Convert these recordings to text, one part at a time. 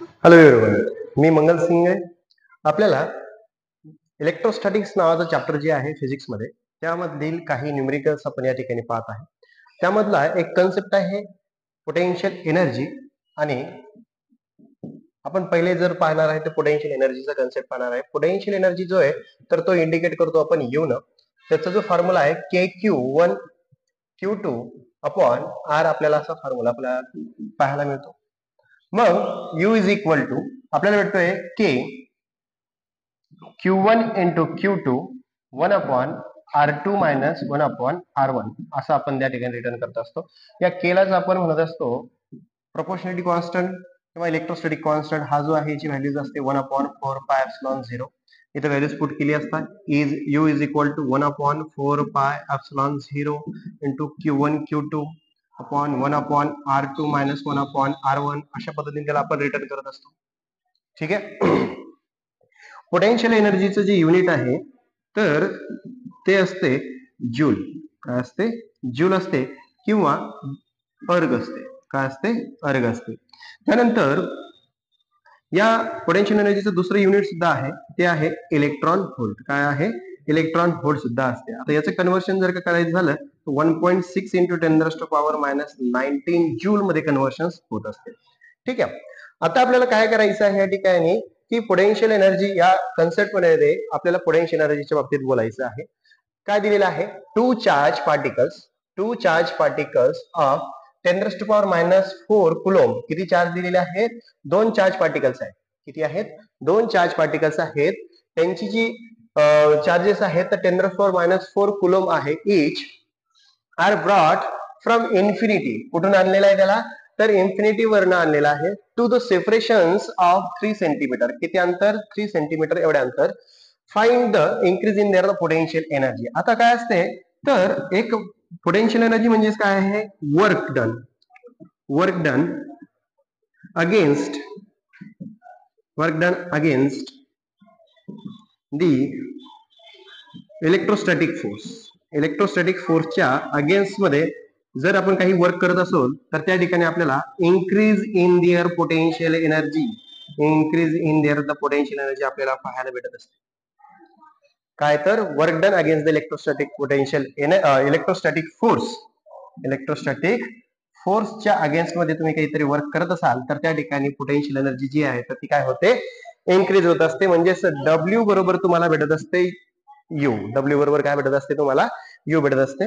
Hello everyone, मी मंगल सिंग आहे. आपल्याला electrostatics नावाचं चॅप्टर जे आहे फिजिक्समध्ये, त्यामधील काही न्यूमेरिकल्स आपण या ठिकाणी पाहत आहे. त्यामधला एक कन्सेप्ट आहे पोटेन्शियल एनर्जी. आणि आपण पहिले जर पाहणार आहे तर पोटेन्शियल एनर्जीचा कन्सेप्ट पाहणार आहे. पोटेन्शियल एनर्जी जो आहे तर तो इंडिकेट करतो आपण यू न. त्याचा जो फॉर्म्युला आहे KQ1 Q2 अपॉन R, आपल्याला असा फॉर्म्युला आपल्याला पाहायला मिळतो. मग U इज इक्वल टू आपल्याला भेटतोय K Q1 into Q2 1 upon R2 minus 1 upon R1 असं आपण त्या ठिकाणी रिटर्न करत असतो. या केलाच आपण म्हणत असतो प्रोपोर्शनॅलिटी कॉन्स्टंट किंवा इलेक्ट्रोस्टॅटिक कॉन्स्टंट. हा जो आहे याची व्हॅल्यूज असते 1 अपॉन 4 पाय एप्सिलॉन 0. इथे व्हॅल्यूज पुट केली असतात. Is U is equal to 1 upon 4 pi epsilon 0 into Q1 Q2 upon 1 upon R2 minus 1 upon R1 अशा पद्धतीने त्याला आपण रिटर्न करत असतो. ठीक आहे. पोटेन्शियल एनर्जीचं जे युनिट आहे तर ते असते जूल. काय असते? जूल असते किंवा अर्ग असते. काय असते? अर्ग असते. त्यानंतर या पोटेन्शियल एनर्जीचं दुसरं युनिट सुद्धा आहे, ते आहे इलेक्ट्रॉन व्होल्ट. काय आहे? इलेक्ट्रॉन व्होल्ट सुद्धा असते. आता याचं कन्व्हर्शन जर का करायचं झालं तर 1.6 इंटू 10⁻⁻⁹ जूल मध्ये कन्व्हर्शन होत असते. ठीक आहे. आता आपल्याला काय करायचं आहे या ठिकाणी की पोटेन्शियल एनर्जी या कन्सेप्ट मध्ये आपल्याला पोटेन्शियल एनर्जीच्या बाबतीत बोलायचं आहे. काय दिलेलं आहे? Two charge particles of 10⁻⁻⁴ coulomb. किती चार्ज दिलेले आहेत? 2 चार्ज पार्टिकल्स आहेत. किती आहेत? 2 चार्ज पार्टिकल्स आहेत. त्यांची जी चार्जेस आहेत तर 10⁻⁴ कुलोम आहे each, are brought from infinity. कुठून आणलेला आहे त्याला? तर इन्फिनिटी वरनं आणलेला आहे. To the separations of 3 centimetre. किती अंतर? 3 सेंटीमीटर एवढे अंतर. Find the increase in their potential energy. आता काय असते तर एक पोटेन्शियल एनर्जी म्हणजे काय आहे? Work done against the electrostatic फोर्सच्या अगेन्स्ट मध्ये जर आपण काही वर्क करत असो तर त्या ठिकाणी आपल्याला increase in their potential energy आपल्याला पाहायला भेटत असते. काय तर work done against the electrostatic फोर्सच्या अगेन्स्ट मध्ये तुम्ही काहीतरी वर्क करत असाल तर त्या ठिकाणी पोटेन्शियल एनर्जी जी आहे तर ती काय होते? इन्क्रीज होत असते. म्हणजे W बरोबर तुम्हाला भेटत असते U. W बरोबर काय भेटत असते तुम्हाला? U भेटत असते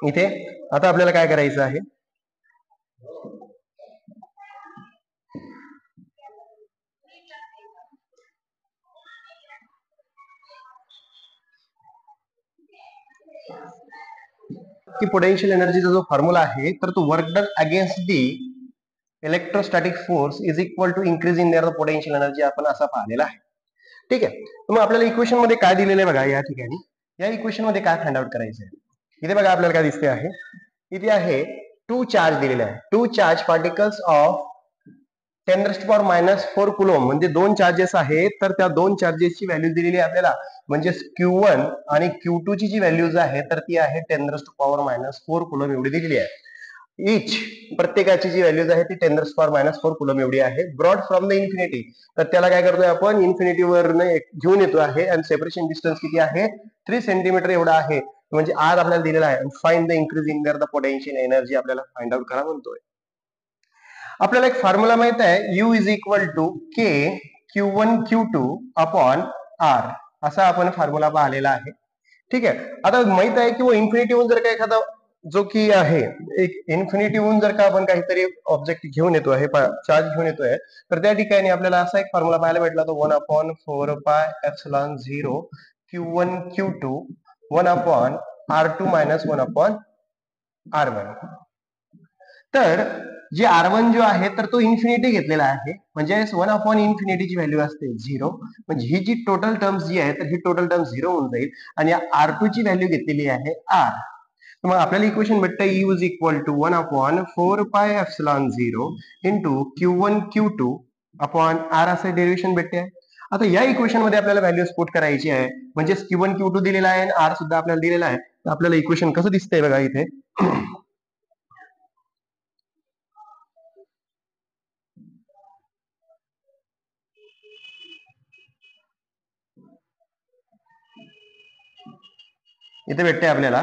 इथे. आता आपल्याला काय करायचं आहे? की पोटेन्शियल एनर्जीचा जो फॉर्म्युला आहे तर तो work done against the electrostatic force is equal to increase in their potential energy आपण असा पाहिलेला आहे. ठीक आहे. मग आपल्याला इक्वेशन मध्ये काय दिलेलं आहे बघा या ठिकाणी. या इक्वेशन मध्ये काय फाइंड आउट करायचं आहे? इथे बघा आपल्याला काय दिसते आहे, इथे आहे 2 चार्ज दिलेले आहे. 2 चार्ज पार्टिकल्स ऑफ 10⁻⁴ कुलोम. म्हणजे 2 चार्जेस आहेत तर त्या 2 चार्जेसची व्हॅल्यू दिलेली आहे आपल्याला. म्हणजे Q1 आणि Q2 ची जी व्हॅल्यूज आहे तर ती आहे 10⁻⁴ कुलोम एवढी दिलेली आहे. इच प्रत्येकाची जी व्हॅल्यूज आहे ती 10⁻⁴ कुलोम एवढी आहे. Broad from the infinity. तर त्याला काय करतोय आपण? इन्फिनिटी वरनं घेऊन येतो आहे. आणि सेपरेशन डिस्टन्स किती आहे? 3 सेंटीमीटर एवढा आहे. म्हणजे आज आपल्याला दिलेला आहे. Find the increase in the potential energy आपल्याला फाइंड आउट करा म्हणतोय. आपल्याला एक फॉर्म्युला माहित आहे, U is equal to K Q1 Q2 upon R असा आपण फॉर्म्युला पाहिलेला आहे. ठीक आहे. आता माहित आहे की इन्फिनिटी होऊन जर का एखादा जो की आहे एक इन्फिनिटी होऊन जर का आपण काहीतरी ऑब्जेक्ट घेऊन येतो आहे, चार्ज घेऊन येतोय तर त्या ठिकाणी आपल्याला असा एक फॉर्म्युला पाहायला भेटला, तो 1/4 pi epsilon 0 Q1 Q2 1 upon R2 minus 1 upon R1. तर जे R1 जो आहे तर तो इन्फिनिटी घेतलेला आहे. म्हणजे 1 अपॉन इन्फिनिटीची व्हॅल्यू असते 0. म्हणजे ही जी टोटल टर्म्स जी आहे तर ही टोटल टर्म 0 होऊन जाईल. आणि या R2 ची व्हॅल्यू घेतलेली आहे R. मग आपल्याला इक्वेशन भेटतं U is equal to 1/4 pi epsilon 0 into Q1 Q2 upon R असं डेरिव्हेशन भेटते. आता या इक्वेशन मध्ये आपल्याला व्हॅल्यूज पुट करायची आहे. म्हणजे Q1 Q2 दिलेला आहे आणि R सुद्धा आपल्याला दिलेला आहे. तर आपल्याला इक्वेशन कसं दिसतंय बघा इथे. इथे भेटते आपल्याला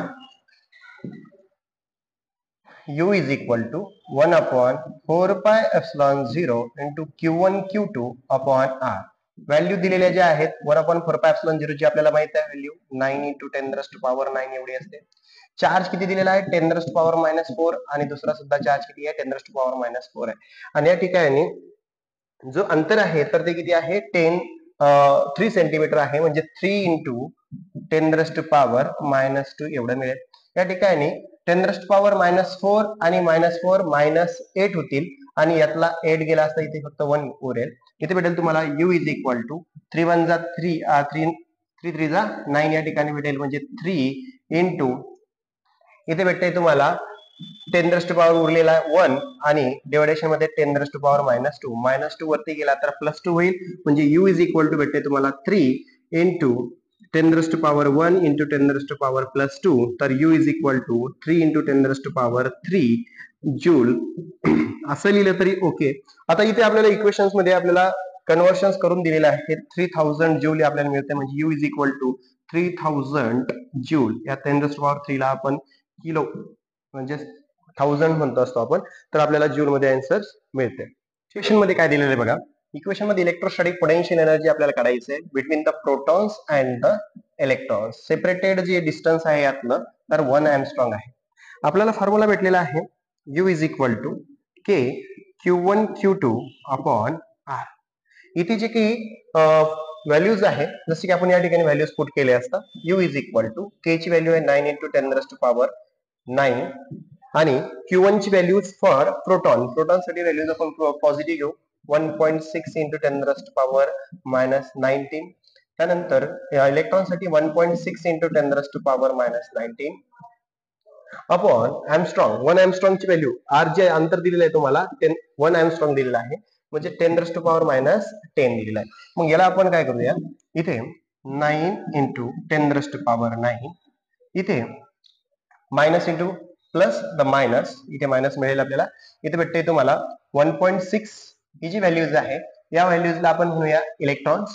U is equal to 1/4πε0 into Q1 Q2 upon R. Value दिलेल्या ज्या आहेत 1/4πε0 ची आपल्याला माहित आहे व्हॅल्यू 9 इंटू 10⁻⁹ एवढी असते. चार्ज किती दिलेला आहे 10⁻⁴ आणि दुसरा सुद्धा चार्ज किती आहे 10⁻⁴ आहे. आणि या ठिकाणी जो अंतर आहे तर ते किती आहे 3 सेंटीमीटर आहे, म्हणजे 3 इंटू 10⁻⁻² एवढं मिळेल. या ठिकाणी 10⁻⁴ आणि -4 -8 होतील आणि यातला 8 गेला असता इथे फक्त 1 उरेल. इथे भेटेल तुम्हाला U इज इक्वल टू 3 1 जा 3 3 3 जा 9 या ठिकाणी भेटेल, म्हणजे 3 इंटू इथे भेटते तुम्हाला 10⁻⁴ उरलेला 1 आणि डिव्हायडेशन मध्ये 10⁻⁻². -2 वरती गेला तर +2 होईल, म्हणजे U इज इक्वल टू भेटते तुम्हाला 3 इंटू 10⁻⁴ इंटू 10⁻+2. तर U is equal to 3 into 10⁻³ joule असं लिहिलं तरी ओके. आता इथे आपल्याला इक्वेशन्स मध्ये आपल्याला कन्व्हर्शन करून दिलेलं आहे 3000 जूल आपल्याला मिळते, म्हणजे U is equal to 3000 joule. या 10⁻³ ला आपण किलो म्हणजे 1000 म्हणतो असतो आपण, तर आपल्याला जूल मध्ये आन्सर मिळते. इक्वेशन मध्ये काय दिलेलं आहे बघा. इक्वेशन मध्ये इलेक्ट्रोस्टॅटिक पोटेन्शियल एनर्जी आपल्याला काढायची आहे between the protons and the electrons. Separated जे डिस्टन्स आहे यातलं तर 1 एंगस्ट्रॉम आहे. आपल्याला फॉर्म्युला भेटलेला आहे U is equal to K Q1 Q2 upon R. इथे जे काही व्हॅल्यूज आहे जसे की आपण या ठिकाणी व्हॅल्यूज पुट केले असतात. U is equal to K ची व्हॅल्यू आहे 9 इंटू 10⁻⁹ आणि Q1 ची व्हॅल्यूज फॉर प्रोटॉन साठी व्हॅल्यूज आपण पॉझिटिव्ह घेऊ 1.6 इंटू 10⁻⁻19. त्यानंतर इलेक्ट्रॉन साठी 1.6 इंटू 10⁻⁻19 अपॉन एमस्ट्रॉंग 1 एमस्ट्रॉंग ची व्हॅल्यू आर जे अंतर दिलेलं आहे तुम्हाला 1 एमस्ट्रॉंग दिलेलं आहे, म्हणजे 10⁻⁻10 दिलेला आहे. मग याला आपण काय करूया इथे 9 इंटू 10⁻⁹ इथे minus into plus the minus, इथे मायनस मिळेल आपल्याला. इथे भेटते तुम्हाला 1.6 ही जी व्हॅल्यूज आहे या व्हॅल्यूजला आपण म्हणूया इलेक्ट्रॉन्स.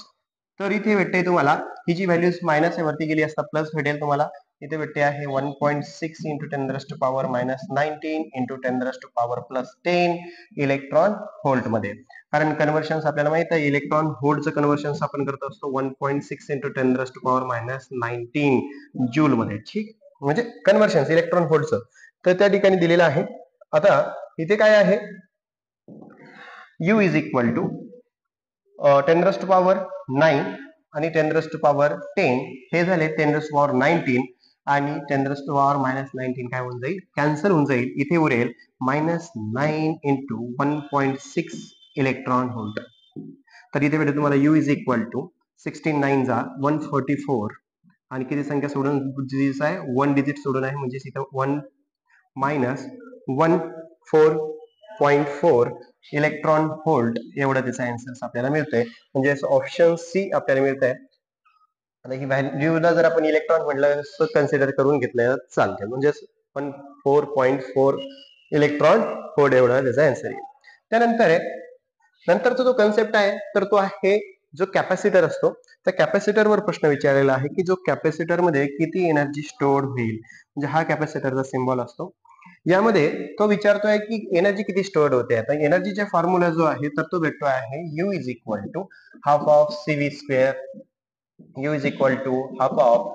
तर इथे भेटते तुम्हाला ही जी व्हॅल्यूज मायनस वरती गेली असता प्लस भेटेल तुम्हाला. इथे भेटते आहे 1.6 इंटू 10⁻⁻19 इंटू 10⁻+10 इलेक्ट्रॉन व्होल्ट मध्ये. कारण कन्व्हर्शन आपल्याला माहित आहे इलेक्ट्रॉन व्होल्टचं कन्व्हर्शन आपण करत असतो 1.6 इंटू 10⁻⁻19 जूल मध्ये. ठीक, म्हणजे कन्व्हर्शन इलेक्ट्रॉन व्होल्टचं तर त्या ठिकाणी दिलेलं आहे. आता इथे काय आहे U इज इक्वल टू 10⁻⁹ आणि 10⁻10 हे झाले 10⁻19 आणि 10⁻⁻19 काय होऊन जाईल कॅन्सल होऊन जाईल. इथे उरेल -9 इंटू 1.6 इलेक्ट्रॉन व्होल्ट. तर इथे भेटेल तुम्हाला U इज इक्वल टू 16 जा 144 आणि किती संख्या सोडून डिजिट आहे 1 डिजिट सोडून आहे, म्हणजे इथं 1 -14.4 इलेक्ट्रॉन व्होल्ट एवढं त्याचा आन्सर आपल्याला मिळतंय. म्हणजे ऑप्शन सी आपल्याला मिळत आहे. आता ही व्हॅल्यूला जर आपण इलेक्ट्रॉन म्हटलं कन्सिडर करून घेतलं चालते, म्हणजे 14.4 इलेक्ट्रॉन व्होल्ट एवढा त्याचा आन्सर येईल. त्यानंतर नंतरचा जो कन्सेप्ट आहे तर तो आहे जो कॅपॅसिटर असतो. त्या कॅपॅसिटरवर प्रश्न विचारलेला आहे की जो कॅपॅसिटर मध्ये किती एनर्जी स्टोअर होईल, म्हणजे हा कॅपॅसिटरचा सिम्बॉल असतो. यामध्ये तो विचारतोय की एनर्जी किती स्टोअर होते. आता एनर्जीचा फॉर्म्युला जो आहे तर तो भेटतो आहे U is equal to half of CV square. U is equal to half of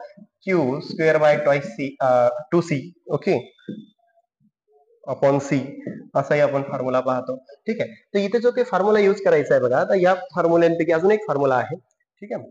Q square by 2C okay upon C असाही आपण फॉर्म्युला पाहतो. ठीक आहे, तर इथे जो काही फॉर्म्युला यूज करायचा आहे बघा, आता या फॉर्म्युल्यांपैकी अजून एक फॉर्म्युला आहे. ठीक आहे,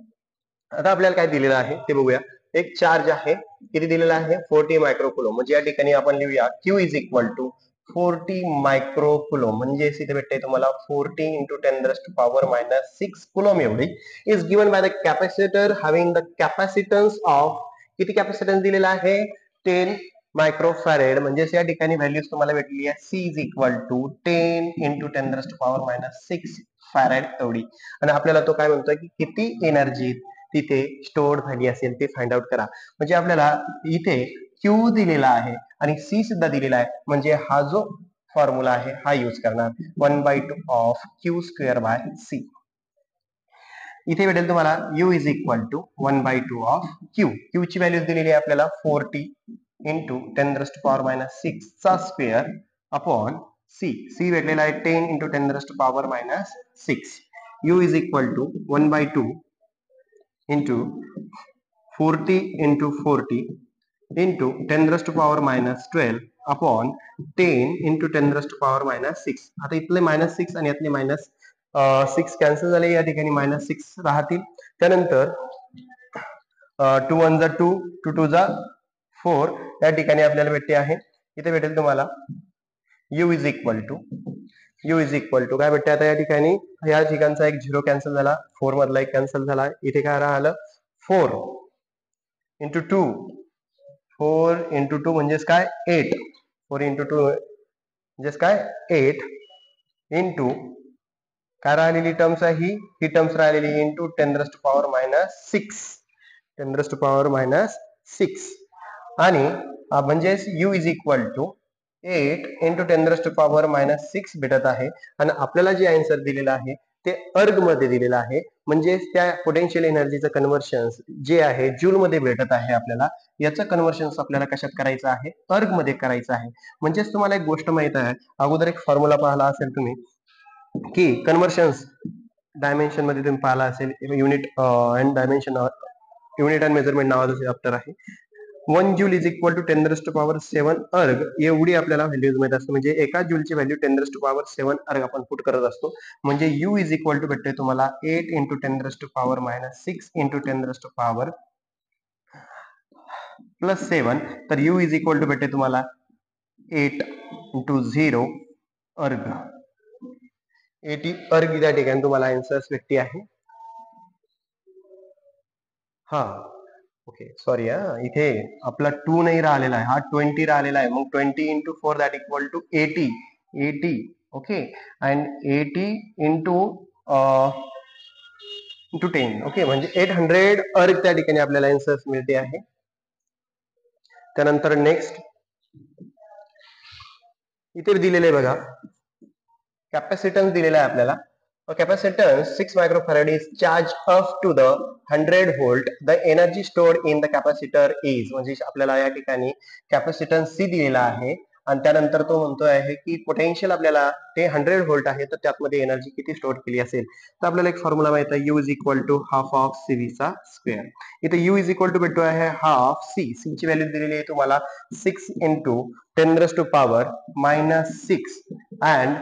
आता आपल्याला काय दिलेलं आहे ते बघूया. एक चार्ज आहे किती दिलेला आहे 40 मायक्रोकुलम, म्हणजे या ठिकाणी आपण लिहूया Q इज इक्वल टू 40 मायक्रोकुलम, म्हणजे इथे भेटते तुम्हाला 40 इंटू 10⁻⁻6 कुलम एवढी is given by the capacitor having the capacitance of किती कॅपॅसिटन्स दिलेला आहे 10 मायक्रोफॅरेड. म्हणजे या ठिकाणी व्हॅल्यूज तुम्हाला भेटली आहे C is equal to 10 into 10⁻⁻6 farad एवढी. आणि आपल्याला तो काय म्हणतोय की किती एनर्जी तिथे स्टोअर्ड झाली असेल ते फाइंड आउट करा. म्हणजे आपल्याला इथे Q दिलेला आहे आणि C सुद्धा दिलेला आहे, म्हणजे हा जो फॉर्म्युला आहे हा यूज करणार 1/2 of Q square by C. इथे भेटेल तुम्हाला u is equal to 1/2 of Q. Q ची व्हॅल्यू दिलेली आहे आपल्याला 40 इंटू 10⁻⁻6 चा स्क्वेअर अपॉन सी. सी भेटलेला आहे 10 into 10⁻⁻6. u is equal to 1/2 into 40 into 40 into 10⁻⁻12 upon 10 into 10⁻⁻6. आता इथले -6 आणि यातले -6 कॅन्सल झाले, या ठिकाणी -6 राहतील. त्यानंतर 2 1 जा 2, 2 2 जा 4, या ठिकाणी आपल्याला भेटते आहे. इथे भेटेल तुम्हाला u इज इक्वल टू काय भेटते आता या ठिकाणी, या ठिकाणचा एक 0 कॅन्सल झाला, 4 मधला एक कॅन्सल झाला. इथे काय राहिलं 4 इंटू 2, 4 इंटू 2 म्हणजेच काय 8, 4 इंटू 2 म्हणजेच काय 8 इंटू काय राहिलेली टर्म्स आहे ही टर्म्स राहिलेली इंटू 10⁻⁻6 आणि म्हणजेच u is equal to 8 into 10⁻⁻6 भेटत आहे. आणि आपल्याला जे आन्सर दिलेलं आहे ते अर्ग मध्ये दिलेलं आहे, म्हणजे त्या पोटेन्शियल एनर्जीचं कन्व्हर्शन जे आहे जूल मध्ये भेटत आहे आपल्याला. याचं कन्व्हर्शन आपल्याला कशात करायचं आहे, अर्ग मध्ये करायचं आहे. म्हणजेच तुम्हाला एक गोष्ट माहित आहे, अगोदर एक फॉर्म्युला पाहिला असेल तुम्ही की कन्व्हर्शन्स डायमेन्शन मध्ये तुम्ही पाहिला असेल, unit and dimension, unit and measurement नावाचं चॅप्टर आहे. 1 जूल इज इक्वल टू 10⁻7 अर्ग एवढी आपल्याला व्हॅल्यूज माहित असते. म्हणजे एका जूलची व्हॅल्यू 10⁻7 अर्ग आपण पुट करत असतो. म्हणजे u इज इक्वल टू भेटते तुम्हाला 8 इंटू 10⁻⁻6 इंटू 10⁻+7. तर u इज इक्वल टू भेटते तुम्हाला 8 इंटू 0 अर्ग. 80 अर्ग त्या ठिकाणी तुम्हाला आन्सर्स भेटते आहे. हा ओके सॉरी, इथे आपला 2 नाही राहिलेला आहे, हा 20 राहिलेला आहे. मग 20 into 4 that equal to 80 okay, and 80 into 10 okay, म्हणजे 800 अर्ग त्या ठिकाणी आपल्याला आन्सर्स मिळते आहे. त्यानंतर नेक्स्ट इथे दिलेले आहे बघा, कॅपॅसिटन्स दिलेला आहे आपल्याला. Capacitance 6 microfarad is charged up to the 100 volt. The energy stored in the capacitor is, म्हणजे आपल्याला या ठिकाणी कॅपॅसिटन्स C दिलेला आहे आणि त्यानंतर तो म्हणतोय आहे की पोटेन्शियल आपल्याला ते 100 व्होल्ट आहे, तर त्यामध्ये एनर्जी किती स्टोअर केली असेल. तर आपल्याला एक फॉर्म्युला माहित आहे, u is equal to half of CV चा स्क्वेअर. इथे u इज इक्वल टू भेटतो आहे हाफ C. C ची व्हॅल्यू दिलेली आहे तुम्हाला 6 इंटू 10⁻⁻6 अँड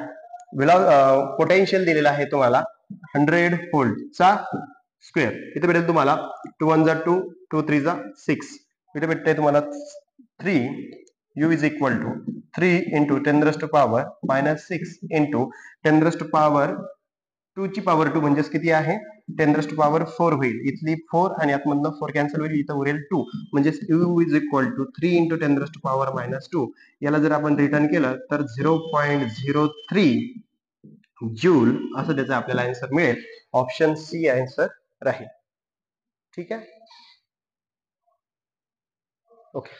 पोटेन्शियल दिलेला आहे तुम्हाला 100 व्होल्ट चा स्क्वेअर. इथे भेटेल तुम्हाला 2 1 जा 2, 2 3 जा 6. इथे भेटते तुम्हाला 3. u is equal to 3 into 10⁻⁻6 into 10⁻2 ची पॉवर 2 म्हणजेच किती आहे 10⁻4 होईल. इथली 4 आणि आतमधनं 4 कॅन्सल होईल, इथं उरेल 2. म्हणजेच u is equal to 3 into 10⁻2. याला जर आपण रिटर्न केलं तर 0.03 जूल असं त्याचा आपल्याला आन्सर मिळेल. ऑप्शन सी आन्सर राहील. ठीक आहे, ओके.